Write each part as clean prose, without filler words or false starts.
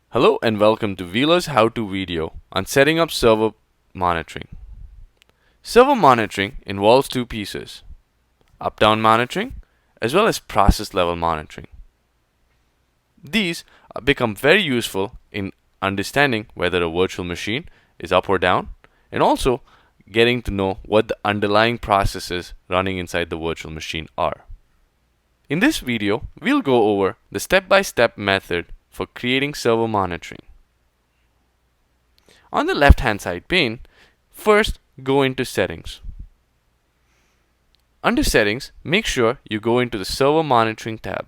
Hello and welcome to Uila's how-to video on setting up server monitoring. Server monitoring involves two pieces: up-down monitoring as well as process level monitoring. These become very useful in understanding whether a virtual machine is up or down, and also getting to know what the underlying processes running inside the virtual machine are. In this video, we'll go over the step-by-step method for creating server monitoring. On the left-hand side pane, first go into Settings. Under Settings, make sure you go into the Server Monitoring tab.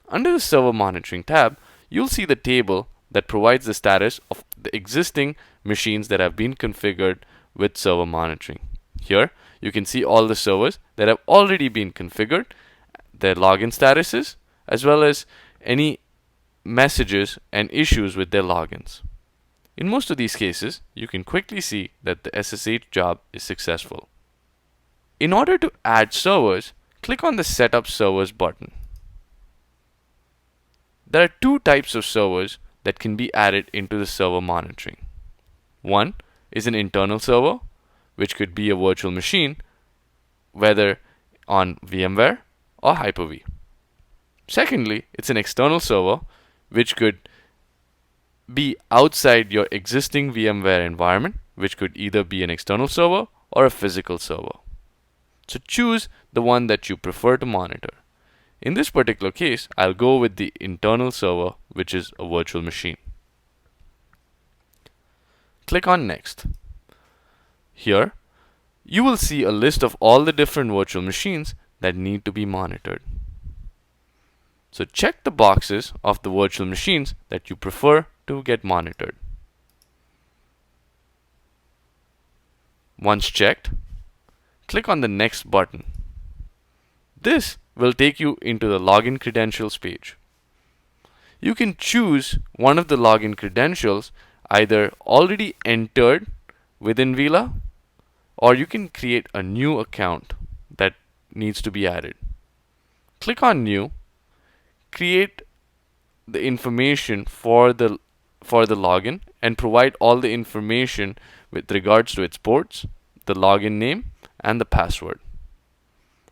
Under the Server Monitoring tab, you'll see the table that provides the status of the existing machines that have been configured with server monitoring. Here, you can see all the servers that have already been configured, their login statuses, as well as any messages and issues with their logins. In most of these cases, you can quickly see that the SSH job is successful. In order to add servers, click on the Setup Servers button. There are two types of servers that can be added into the server monitoring. One is an internal server, which could be a virtual machine, whether on VMware or Hyper-V. Secondly, it's an external server, which could be outside your existing VMware environment, which could either be an external server or a physical server. So choose the one that you prefer to monitor. In this particular case, I'll go with the internal server, which is a virtual machine. Click on Next. Here, you will see a list of all the different virtual machines that need to be monitored. So check the boxes of the virtual machines that you prefer to get monitored. Once checked, click on the Next button. This will take you into the login credentials page. You can choose one of the login credentials either already entered within Uila, or you can create a new account that needs to be added. Click on New. Create the information for the login and provide all the information with regards to its ports, the login name, and the password.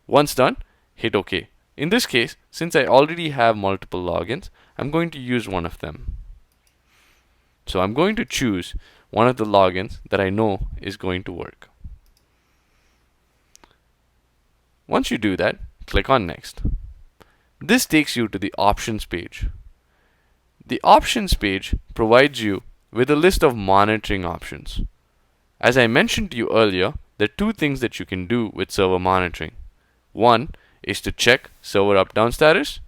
Once done, hit OK. In this case, since I already have multiple logins, I'm going to use one of them. So I'm going to choose one of the logins that I know is going to work. Once you do that, click on Next. This takes you to the Options page. The Options page provides you with a list of monitoring options. As I mentioned to you earlier, there are two things that you can do with server monitoring. One is to check server up-down status,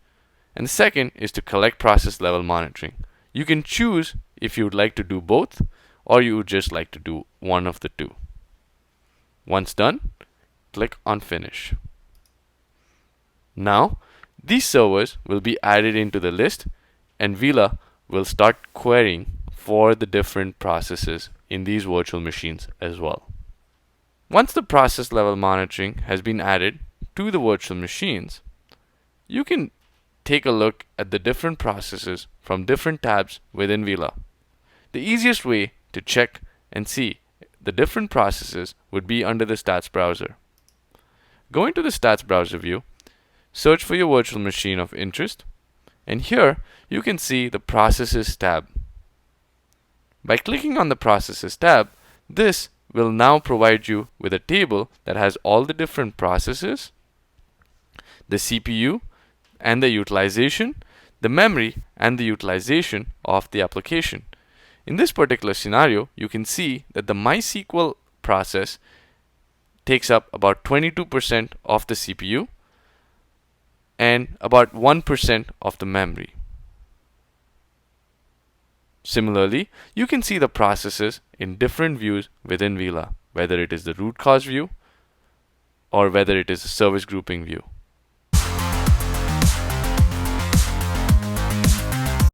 and the second is to collect process level monitoring. You can choose if you would like to do both, or you would just like to do one of the two. Once done, click on Finish. Now, these servers will be added into the list, and Uila will start querying for the different processes in these virtual machines as well. Once the process level monitoring has been added to the virtual machines, you can take a look at the different processes from different tabs within Uila. The easiest way to check and see the different processes would be under the Stats browser. Go into the Stats browser view, search for your virtual machine of interest, and here you can see the Processes tab. By clicking on the Processes tab, this will now provide you with a table that has all the different processes, the CPU and the utilization, the memory and the utilization of the application. In this particular scenario, you can see that the MySQL process takes up about 22% of the CPU and about 1% of the memory. Similarly, you can see the processes in different views within Uila, whether it is the root cause view or whether it is a service grouping view.